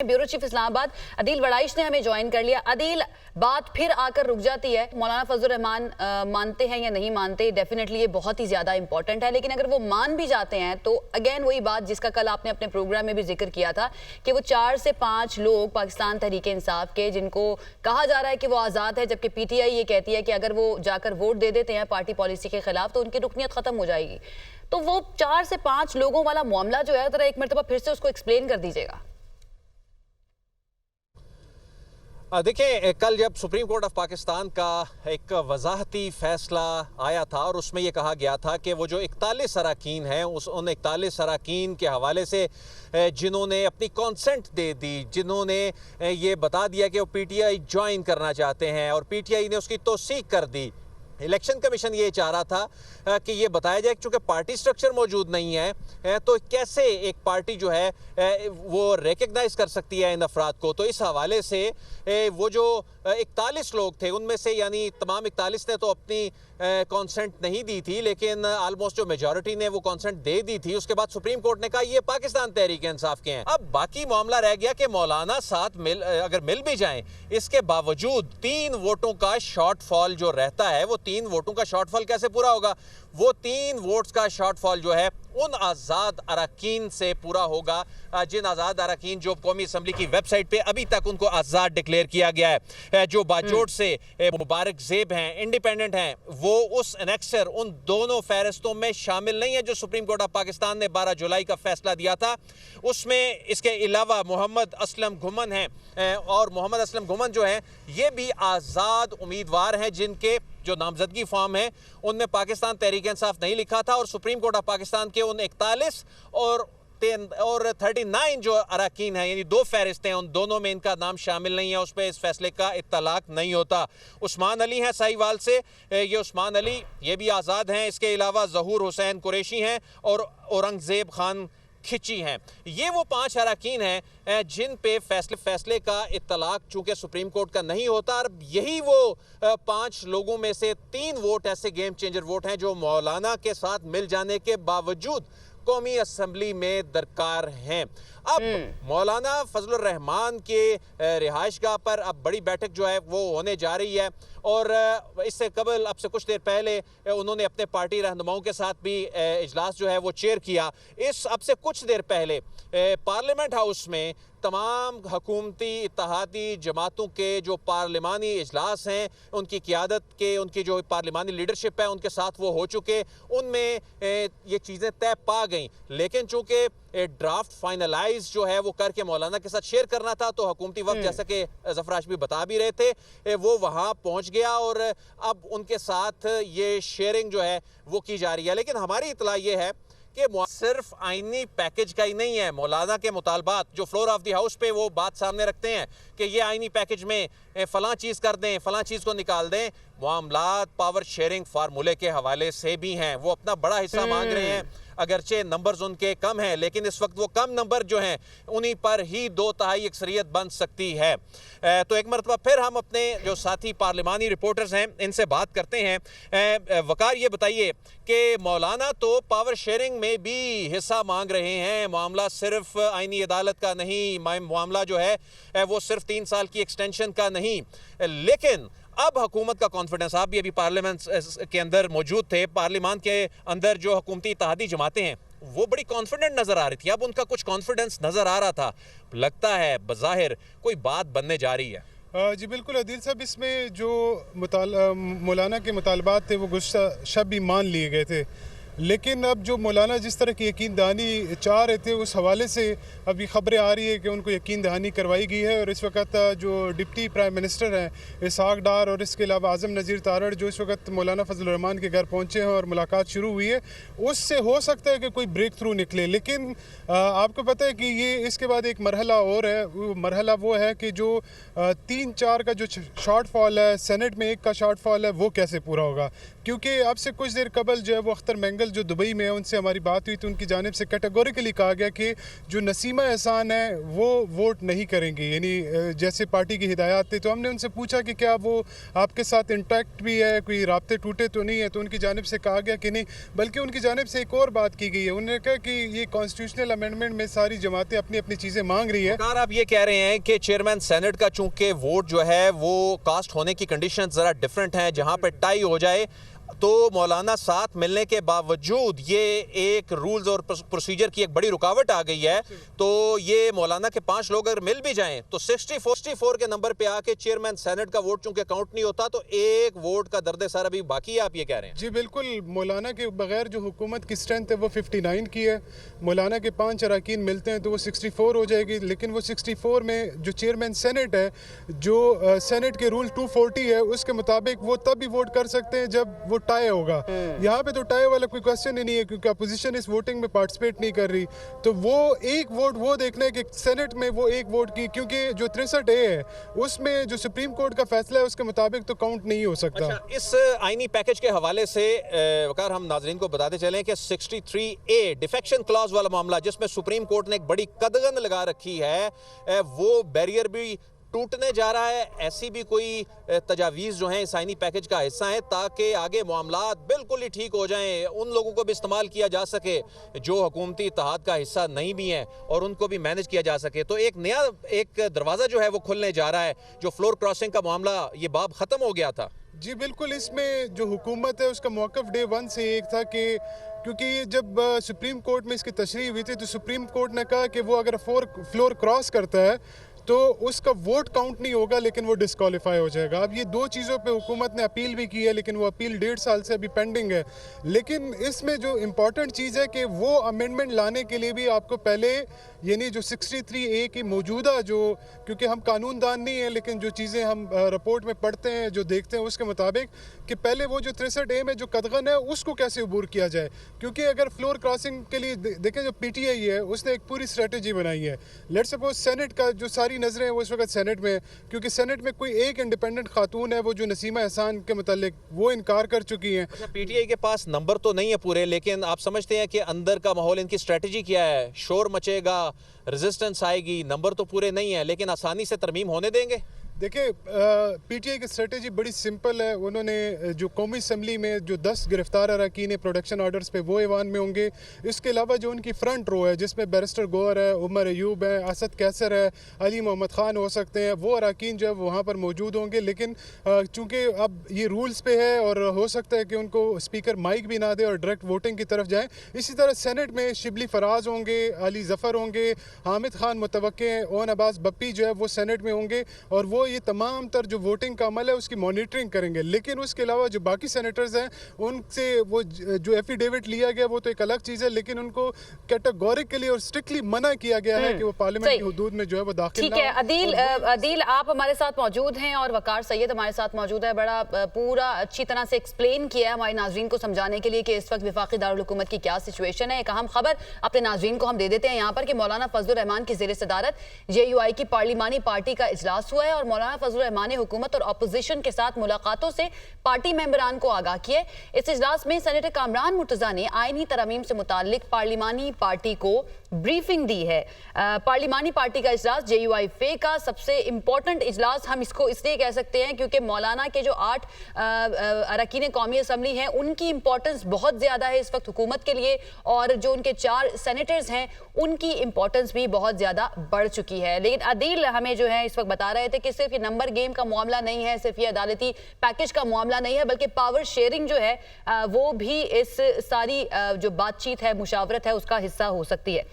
Bureau chief Islamabad Adeel वड़ाइश ने हमें join कर लिया। अदील, बात फिर आकर रुक जाती है, मौलाना फजलुर रहमान मानते हैं या नहीं मानते, डेफिनेटली ये बहुत ही ज्यादा इंपॉर्टेंट है, लेकिन अगर वो मान भी जाते हैं तो अगेन वही बात जिसका कल आपने अपने प्रोग्राम में भी जिक्र किया था कि वो 4 से 5 लोग पाकिस्तान तहरीक इंसाफ के, जिनको कहा जा रहा है कि वो आज़ाद है, जबकि PTI ये कहती है कि अगर वो जाकर वोट दे देते हैं पार्टी पॉलिसी के खिलाफ तो उनकी रुकनीत खत्म हो जाएगी। तो वो 4 से 5 लोगों वाला मामला जो है, जरा एक मरतबा फिर से उसको एक्सप्लेन कर दीजिएगा। देखिए, कल जब सुप्रीम कोर्ट ऑफ पाकिस्तान का एक वजाहती फैसला आया था और उसमें ये कहा गया था कि वो जो 41 अरकान हैं उन 41 अरकान के हवाले से जिन्होंने अपनी कॉन्सेंट दे दी, जिन्होंने ये बता दिया कि वो PTI ज्वाइन करना चाहते हैं और PTI ने उसकी तौसीक कर दी। इलेक्शन कमीशन ये चाह रहा था कि ये बताया जाए कि चूँकि पार्टी स्ट्रक्चर मौजूद नहीं है तो कैसे एक पार्टी जो है वो रिकग्नाइज कर सकती है इन अफराद को। तो इस हवाले से वो जो 41 लोग थे उनमें से यानी तमाम 41 ने तो अपनी कॉन्सेंट नहीं दी थी, लेकिन ऑलमोस्ट जो मेजॉरिटी ने वो कॉन्सेंट दे दी थी। उसके बाद सुप्रीम कोर्ट ने कहा ये पाकिस्तान तहरीक इंसाफ के हैं। अब बाकी मामला रह गया कि मौलाना साथ अगर मिल भी जाएं, इसके बावजूद 3 वोटों का शॉर्टफॉल जो रहता है, वो 3 वोटों का शॉर्टफॉल कैसे पूरा होगा? वो 3 वोट्स का शॉर्टफॉल जो है उन आज़ाद अरकान से पूरा होगा, जिन आज़ाद अरकान जो कौमी असम्बली की वेबसाइट पे अभी तक उनको आज़ाद डिक्लेयर किया गया है, जो बाजोड़ से मुबारक ज़ेब हैं, इंडिपेंडेंट हैं, वो उस एनेक्सर उन दोनों फहरिस्तों में शामिल नहीं है जो सुप्रीम कोर्ट ऑफ पाकिस्तान ने 12 जुलाई का फैसला दिया था। उसमें इसके अलावा मोहम्मद असलम घुमन हैं और मोहम्मद असलम घुमन जो हैं ये भी आज़ाद उम्मीदवार हैं, जिनके जो नामजदगी फॉर्म है उनमें पाकिस्तान तहरीक इंसाफ नहीं लिखा था और सुप्रीम कोर्ट ऑफ पाकिस्तान के उन 41 और 39 जो अरकान हैं यानी 2 फहरिस्तें हैं, उन दोनों में इनका नाम शामिल नहीं है। उस पर इस फैसले का इत्तलाक नहीं होता। उस्मान अली हैं साहिवाल से, ये उस्मान अली ये भी आज़ाद हैं। इसके अलावा ज़हूर हुसैन कुरैशी हैं और औरंगज़ेब खान खिची हैं। ये वो 5 अरकान हैं जिन पे फैसले का इत्तलाक चूंकि सुप्रीम कोर्ट का नहीं होता, और यही वो 5 लोगों में से 3 वोट ऐसे गेम चेंजर वोट हैं जो मौलाना के साथ मिल जाने के बावजूद कौमी असम्बली में दरकार हैं। अब मौलाना फजलुर रहमान के रिहाइशगाह पर अब बड़ी बैठक जो है वो होने जा रही है और इससे कबल अब से कुछ देर पहले उन्होंने अपने पार्टी रहनुमाओं के साथ भी इजलास जो है वो चेयर किया। अब से कुछ देर पहले पार्लियामेंट हाउस में तमाम हुकूमती इत्तेहादी जमातों के जो पार्लिमानी इजलास हैं उनकी क़ियादत के, उनकी जो पार्लिमानी लीडरशिप है उनके साथ वो हो चुके, उनमें ये चीज़ें तय पा गई। लेकिन चूँकि ड्राफ्ट फाइनलाइज जो है वो करके मौलाना के साथ शेयर करना था तो हुकूमती वक्त, जैसा कि ज़फ़र हाशमी बता भी रहे थे, वो वहाँ पहुँच गया और अब उनके साथ ये शेयरिंग जो है वो की जा रही है। लेकिन हमारी इतला ये है कि सिर्फ आईनी पैकेज का ही नहीं है। मौलाना के मुतालबात जो फ्लोर ऑफ द हाउस पे वो बात सामने रखते हैं कि ये आईनी पैकेज में फ़लाँ चीज़ कर दें, फ़लाँ चीज़ को निकाल दें। मामलात पावर शेयरिंग फार्मूले के हवाले से भी हैं, वो अपना बड़ा हिस्सा मांग रहे हैं। अगरचे नंबर्स उनके कम हैं, लेकिन इस वक्त वो कम नंबर जो हैं उन्हीं पर ही 2/3 अक्सरियत बन सकती है। तो एक मरतबा फिर हम अपने जो साथी पार्लिमानी रिपोर्टर्स हैं इनसे बात करते हैं। वकार, ये बताइए कि मौलाना तो पावर शेयरिंग में भी हिस्सा मांग रहे हैं, मामला सिर्फ आईनी अदालत का नहीं, मामला जो है वो सिर्फ 3 साल की एक्सटेंशन का नहीं। लेकिन अब हुकूमत का कॉन्फिडेंस, आप भी अभी पार्लियामेंट के अंदर मौजूद थे, पार्लियामान के अंदर जो हुकूमती इत्तेहादी जमातें हैं वो बड़ी कॉन्फिडेंट नज़र आ रही थी। अब उनका कुछ कॉन्फिडेंस नज़र आ रहा था, लगता है बज़ाहिर कोई बात बनने जा रही है। जी बिल्कुल अदील साहब, इसमें जो मौलाना के मुतालबात थे वो गुज़श्ता शब भी मान लिए गए थे, लेकिन अब जो मौलाना जिस तरह की यकीन दहानी चाह रहे थे उस हवाले से अभी ख़बरें आ रही है कि उनको यकीन दहानी करवाई गई है। और इस वक्त जो डिप्टी प्राइम मिनिस्टर हैं इसहाक डार और इसके अलावा आज़म नज़ीर तारड़ जो इस वक्त मौलाना फजलुर रहमान के घर पहुँचे हैं और मुलाकात शुरू हुई है, उससे हो सकता है कि कोई ब्रेक थ्रू निकले। लेकिन आपको पता है कि ये इसके बाद एक मरहला और है, मरहला वो है कि जो 3-4 का जो शॉर्टफॉल है, सेनेट में 1 का शॉर्टफॉल है, वो कैसे पूरा होगा। क्योंकि अब से कुछ देर कबल जो है वो अख्तर मेंगल कल जो दुबई में है उनसे हमारी बात हुई तो उनकी जानिब से कैटेगोरिकली कहा गया कि जो नसीमा एहसान है वो वोट नहीं करेंगे, यानी जैसे पार्टी की हिदायत थी। तो हमने उनसे पूछा कि क्या वो आपके साथ इंटैक्ट भी है, कोई राब्ते टूटे तो नहीं है, तो उनकी जानिब से कहा गया कि नहीं, बल्कि उनकी जानिब से एक और बात की गई है। उन्होंने कहा कि ये कॉन्स्टिट्यूशनल अमेंडमेंट में सारी जमातें अपनी अपनी चीज़ें मांग रही है। आप ये कह रहे हैं कि चेयरमैन सेनेट का चूंकि वोट जो है वो कास्ट होने की कंडीशन जरा डिफरेंट है, जहां पर टाई हो जाए तो मौलाना साथ मिलने के बावजूद ये एक रूल्स और प्रोसीजर की एक बड़ी रुकावट आ गई है। तो ये मौलाना के 5 लोग अगर मिल भी जाएं तो 64 के नंबर पे आके चेयरमैन सेनेट का वोट चूंकि काउंट नहीं होता तो एक वोट का दर्द सर अभी बाकी है, आप ये कह रहे हैं? जी बिल्कुल, मौलाना के बगैर जो हुकूमत की स्ट्रेंथ है वो 59 की है। मौलाना के 5 अरकान मिलते हैं तो वो 64 हो जाएगी, लेकिन वो 64 में जो चेयरमैन सेनेट है, जो सेनेट के रूल 240 है उसके मुताबिक वो तब भी वोट कर सकते हैं जब वो टाई होगा। यहाँ पे तो टाई वाला कोई क्वेश्चन ही नहीं है, क्योंकि अपोजिशन इस वोटिंग में पार्टिसिपेट नहीं कर रही। तो वो एक वोट वो देखना है कि सेनेट में वो एक वोट की, क्योंकि जो 63A है उसमें जो सुप्रीम कोर्ट का फैसला है उसके मुताबिक तो काउंट नहीं हो सकता। अच्छा, इस आईनी पैकेज के हवाले से वकार हम नाजरीन को बताते चलें कि 63A डिफेक्शन क्लॉज वाला मामला जिसमें सुप्रीम कोर्ट ने एक बड़ी कदगन लगा रखी है, वो बैरियर भी टूटने जा रहा है। ऐसी भी कोई तजावीज़ जो हैं इस आईनी पैकेज का हिस्सा है ताकि आगे मामलात बिल्कुल ही ठीक हो जाएं, उन लोगों को भी इस्तेमाल किया जा सके जो हुकूमती इत्तेहाद का हिस्सा नहीं भी हैं और उनको भी मैनेज किया जा सके। तो एक नया एक दरवाज़ा जो है वो खुलने जा रहा है। जो फ्लोर क्रॉसिंग का मामला ये बाब ख़त्म हो गया था। जी बिल्कुल, इसमें जो हुकूमत है उसका मौक़िफ़ डे 1 से एक था कि क्योंकि जब सुप्रीम कोर्ट में इसकी तशरीह हुई थी तो सुप्रीम कोर्ट ने कहा कि वो अगर फ्लोर क्रॉस करता है तो उसका वोट काउंट नहीं होगा, लेकिन वो डिस्क्वालीफाई हो जाएगा। अब ये 2 चीज़ों पे हुकूमत ने अपील भी की है, लेकिन वो अपील 1.5 साल से अभी पेंडिंग है। लेकिन इसमें जो इम्पॉर्टेंट चीज़ है कि वो अमेंडमेंट लाने के लिए भी आपको पहले यानी जो 63A की मौजूदा जो, क्योंकि हम कानूनदान नहीं है, लेकिन जो चीज़ें हम रिपोर्ट में पढ़ते हैं, जो देखते हैं उसके मुताबिक कि पहले वो जो 63A में जो कदगन है उसको कैसे अबूर किया जाए। क्योंकि अगर फ्लोर क्रॉसिंग के लिए देखें, जो PTI है उसने एक पूरी स्ट्रेटजी बनाई है। लेट सपोज सेनेट का जो सारी नजरें हैं वो इस वक्त सेनेट में, क्योंकि सेनेट में कोई एक इंडिपेंडेंट खातून है वो जो नसीमा एहसान के मुतालिक वो इनकार कर चुकी हैं। अच्छा, PTI के पास नंबर तो नहीं है पूरे, लेकिन आप समझते हैं कि अंदर का माहौल, इनकी स्ट्रेटजी क्या है? शोर मचेगा, रेजिस्टेंस आएगी, नंबर तो पूरे नहीं है, लेकिन आसानी से तरमीम होने देंगे? देखिए, PTI की स्ट्रेटजी बड़ी सिंपल है। उन्होंने जो कौमी असम्बली में जो 10 गिरफ्तार अरकान प्रोडक्शन ऑर्डर्स पे वो ऐवान में होंगे। इसके अलावा जो उनकी फ्रंट रो है जिसमें बैरिस्टर गौहर है, उमर अयूब है, असद कैसर है, अली मोहम्मद ख़ान हो सकते हैं, वो अरकान जो है वहाँ पर मौजूद होंगे। लेकिन चूँकि अब ये रूल्स पे है और हो सकता है कि उनको स्पीकर माइक भी ना दे और डायरेक्ट वोटिंग की तरफ जाएँ। इसी तरह सेनेट में शिबली फराज होंगे, अली ज़फ़र होंगे, हामिद खान मुतवक्के हैं, ओन अब्बास बप्पी जो है वो सेनेट में होंगे और वो ये तमाम तर जो वोटिंग का अमल है उसकी मॉनिटरिंग करेंगे। लेकिन उसके अलावा जो बाकी सेनेटर्स हैं उनसे वो जो एफिडेविट लिया गया वो तो एक अलग चीज़ है, लेकिन उनको कैटेगोरिकली और स्ट्रिक्टली मना किया गया है कि वो पार्लियामेंट की हुदूद में जो है वो दाखिल ठीक है। अदील आप हमारे साथ मौजूद हैं और वकार सैयद हमारे साथ मौजूद है। बड़ा पूरा अच्छी तरह से एक्सप्लेन किया है हमारे नाजरीन को समझाने के लिए कि इस वक्त वफाकी दारुल हुकूमत की क्या सिचुएशन है। एक अहम खबर अपने नाजरीन को हम दे देते हैं यहाँ पर कि मौलाना फजलुर रहमान की ज़ेर सदारत JUI की पार्लिमानी पार्टी का इजलास हुआ है और मौलाना फजलुर रहमान ने हुकूमत और अपोजिशन के साथ मुलाकातों से पार्टी मेंबरान को आगाह किया। इस इजलास में सेनेटर कामरान मुर्तजा ने आईनी तरमीम से मुताल्लिक पार्लिमानी पार्टी को ब्रीफिंग दी है। पार्लिमानी पार्टी का इजलास JUI फे का सबसे इंपॉर्टेंट इजलास हम इसको इसलिए कह सकते हैं क्योंकि मौलाना के जो 8 अरकान कौमी असम्बली हैं उनकी इंपॉर्टेंस बहुत ज्यादा है इस वक्त हुकूमत के लिए, और जो उनके 4 सेनेटर्स हैं उनकी इंपॉर्टेंस भी बहुत ज्यादा बढ़ चुकी है। लेकिन अदील हमें जो है इस वक्त बता रहे थे कि सिर्फ ये नंबर गेम का मामला नहीं है, सिर्फ ये अदालती पैकेज का मामला नहीं है, बल्कि पावर शेयरिंग जो है वो भी इस सारी जो बातचीत है, मुशावरत है, उसका हिस्सा हो सकती है।